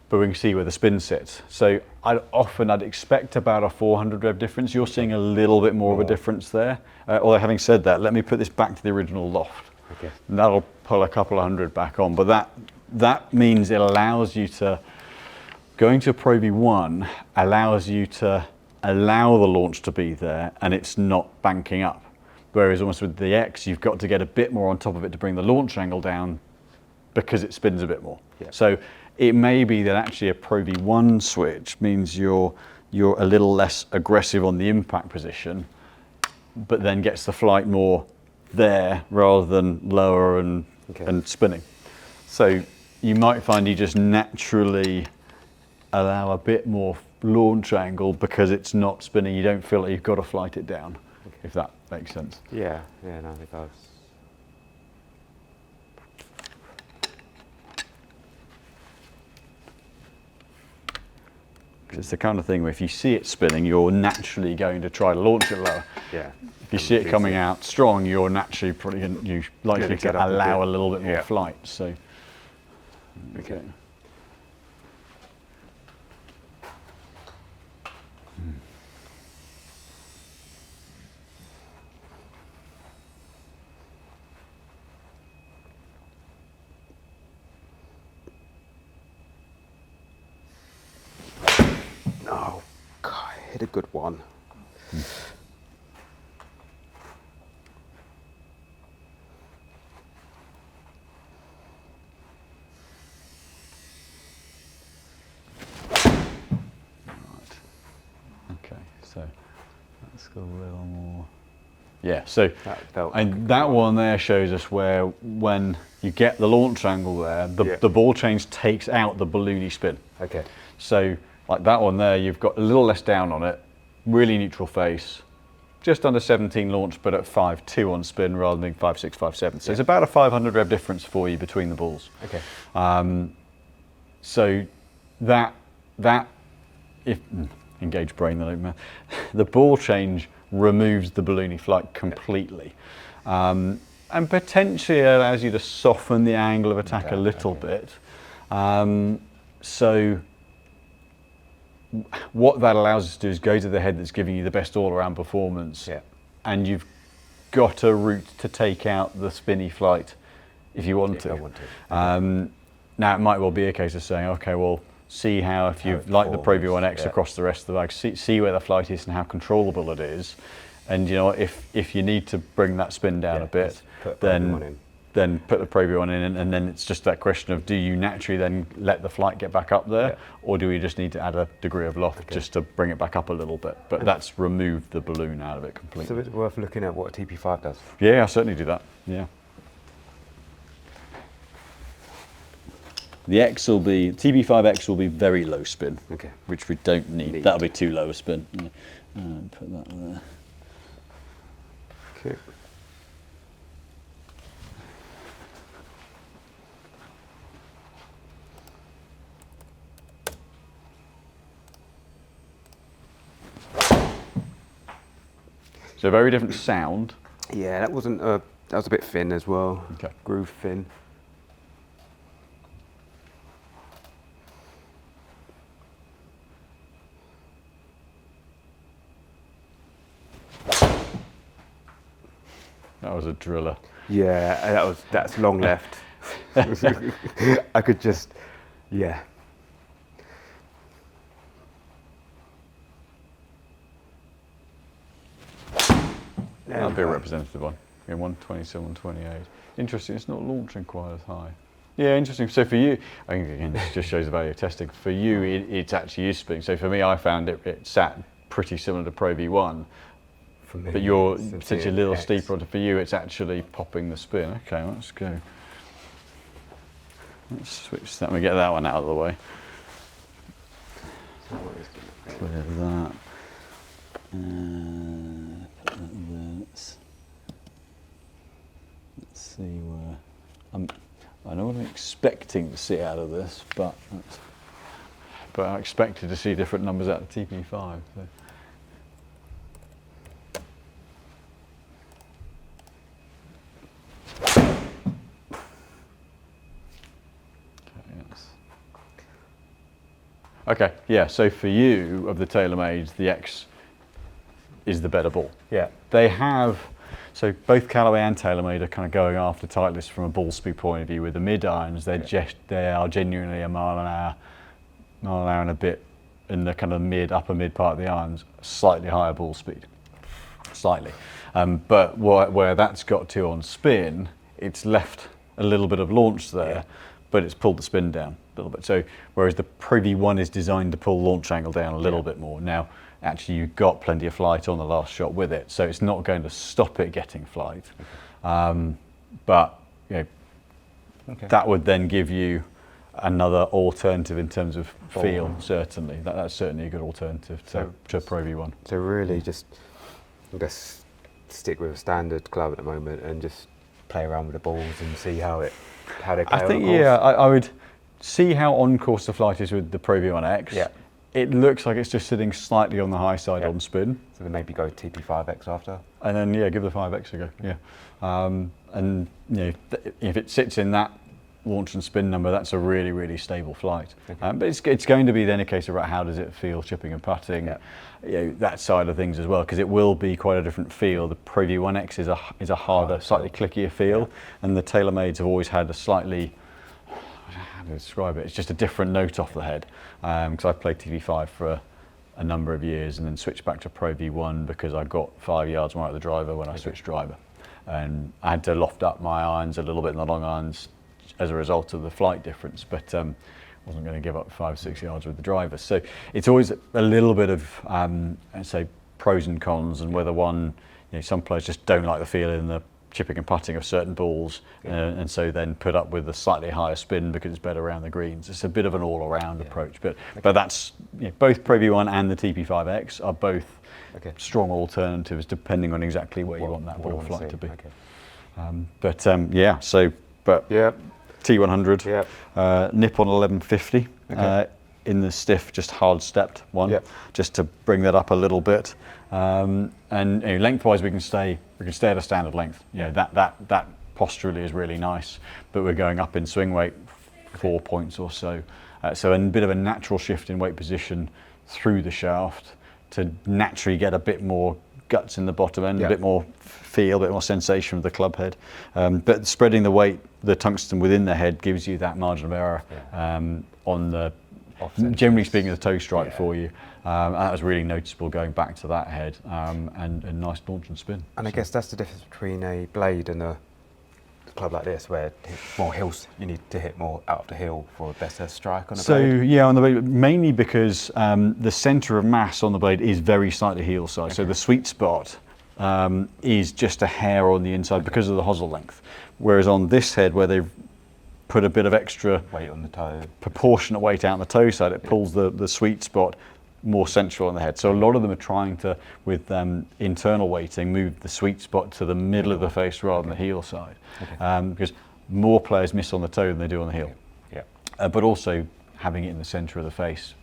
but we can see where the spin sits. So I'd expect about a 400 rev difference. You're seeing a little bit more of a difference there. Although having said that, let me put this back to the original loft. Okay. And that'll pull a couple of hundred back on, but that means it allows you to, going to a Pro V1 allows you to allow the launch to be there and it's not banking up. Whereas almost with the X, you've got to get a bit more on top of it to bring the launch angle down because it spins a bit more. Yeah. So it may be that actually a Pro V1 switch means you're a little less aggressive on the impact position, but then gets the flight more there rather than lower and spinning. So you might find you just naturally allow a bit more launch angle because it's not spinning. You don't feel like you've got to flight it down, if that makes sense. Yeah, no, it does. It's the kind of thing where if you see it spinning, you're naturally going to try to launch it lower. Yeah. If you see it coming out strong, you're naturally probably likely to allow a little bit more flight. So, okay. Oh, God, I hit a good one. Okay, so that's got a little more. Yeah, so that one there shows us where when you get the launch angle there, the ball change takes out the balloony spin. Okay. So like that one there, you've got a little less down on it, really neutral face, just under 17 launch, but at 5.2 on spin rather than being 5.6, 5.7. So it's about a 500 rev difference for you between the balls. Okay. So that if engage brain, the ball change removes the balloony flight completely. And potentially allows you to soften the angle of attack a little bit. So what that allows us to do is go to the head that's giving you the best all-around performance, and you've got a route to take out the spinny flight if you want to. Now it might well be a case of saying, okay, well, see how, if you like the Pro V1X across the rest of the bag, see where the flight is and how controllable it is. And you know, if you need to bring that spin down a bit, then put the Pro V1 in, and then it's just that question of, do you naturally then let the flight get back up there, or do we just need to add a degree of loft just to bring it back up a little bit? But that's removed the balloon out of it completely. So it's worth looking at what a TP5 does. Yeah, I certainly do that. Yeah. The X will be, TP5X will be very low spin, which we don't need. That'll be too low a spin. Put that there. Okay. So very different sound. Yeah, that wasn't that was a bit thin as well. Okay. Groove thin. That was a driller. Yeah, that's long left. I could just, yeah. That'll be a representative one. Yeah, 127, 128. Interesting, it's not launching quite as high. Yeah, interesting. So for you, I think again, this just shows the value of testing. For you, it actually is spinning. So for me, I found it sat pretty similar to Pro V1. For me, but you're potentially a little steeper. For you, it's actually popping the spin. Okay, let's go. Let's switch that. We get that one out of the way. Clear that. Put that there. Let's see where I know what I'm expecting to see out of this, but I expected to see different numbers out of TP5. So. Okay, yeah, so for you, of the TaylorMades, the X is the better ball. Yeah. They have, so both Callaway and TaylorMade are kind of going after Titleist from a ball speed point of view. With the mid-irons, they are genuinely a mile an hour and a bit in the kind of upper mid part of the irons, slightly higher ball speed, slightly. But where that's got to on spin, it's left a little bit of launch there, but it's pulled the spin down a little bit. So whereas the Pro V1 is designed to pull launch angle down a little bit more. Now, actually you've got plenty of flight on the last shot with it, so it's not going to stop it getting flight. But you know, that would then give you another alternative in terms of feel, certainly. That's certainly a good alternative to Pro V1. So really just, I guess, stick with a standard club at the moment and just play around with the balls and see how they play I think, on the course. I would see how on course the flight is with the Pro V1X. Yeah. It looks like it's just sitting slightly on the high side on spin. So then maybe go TP5X after. And then give the 5X a go. Yeah. And you know, if it sits in that launch and spin number, that's a really, really stable flight. But it's going to be then a case of how does it feel chipping and putting, you know, that side of things as well, because it will be quite a different feel. The Pro V1X is a harder, slightly clickier feel, and the TaylorMades have always had a slightly, how to describe it, it's just a different note off the head. Because I played TP5 for a number of years and then switched back to Pro V1 because I got 5 yards more out of the driver when I switched driver. And I had to loft up my irons a little bit in the long irons as a result of the flight difference, but wasn't going to give up 5 or 6 yards with the driver. So it's always a little bit of, I'd say, pros and cons, and whether one, you know, some players just don't like the feel in the chipping and putting of certain balls, and so then put up with a slightly higher spin because it's better around the greens. It's a bit of an all-around approach, but that's, you know, both Pro V1 and the TP5X are both strong alternatives depending on exactly where you want that ball flight to be. T100, nip on 1150. in the stiff, just hard stepped one, Yep. just to bring that up a little bit. And lengthwise, we can stay at a standard length. That posturally is really nice, but we're going up in swing weight 4 points or so. So a bit of a natural shift in weight position through the shaft to naturally get a bit more guts in the bottom end, a bit more feel, a bit more sensation of the club head. But spreading the weight, the tungsten within the head gives you that margin of error on the, generally speaking, the toe strike for you. That was really noticeable going back to that head, and nice launch and spin. And I guess that's the difference between a blade and a club like this, where more hills, you need to hit more out of the heel for a better strike on a blade. So on the blade, mainly because the centre of mass on the blade is very slightly heel side. So the sweet spot is just a hair on the inside because of the hosel length. Whereas on this head, where they've put a bit of extra weight on the toe, proportionate weight out on the toe side, it pulls the sweet spot more central on the head. So a lot of them are trying to, with internal weighting, move the sweet spot to the middle of the face rather than the heel side. Because more players miss on the toe than they do on the heel. But also having it in the centre of the face,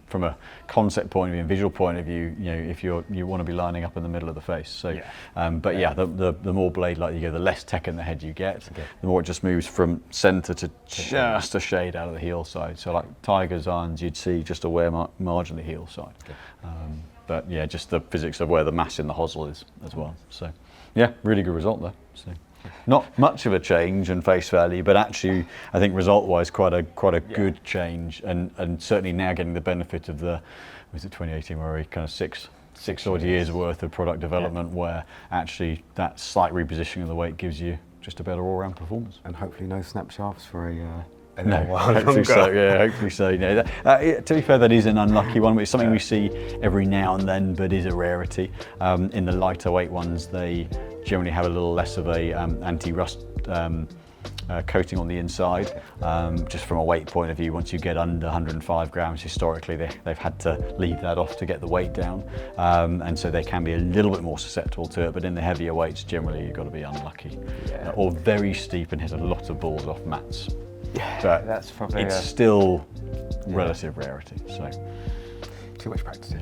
from a concept point of view and visual point of view, if you want to be lining up in the middle of the face. So, the more blade-like you go, the less tech in the head you get, the more it just moves from centre to just a shade out of the heel side. So like Tiger's irons, you'd see just a wear margin of the heel side. But just the physics of where the mass in the hosel is as well. So really good result there. So not much of a change in face value, but actually I think result-wise quite a good change, and certainly now getting the benefit of the, was it 2018 where we kind of six odd years worth of product development, where actually that slight repositioning of the weight gives you just a better all-round performance. And hopefully no snap shafts for a no, hopefully so. Hopefully so. To be fair, that is an unlucky one, but it's something we see every now and then, but is a rarity. In the lighter weight ones, they generally have a little less of a anti-rust coating on the inside. Just from a weight point of view, once you get under 105 grams, historically they've had to leave that off to get the weight down, and so they can be a little bit more susceptible to it. But in the heavier weights, generally you've got to be unlucky, or very steep and hit a lot of balls off mats. But that's probably it's still relative rarity. So too much practice.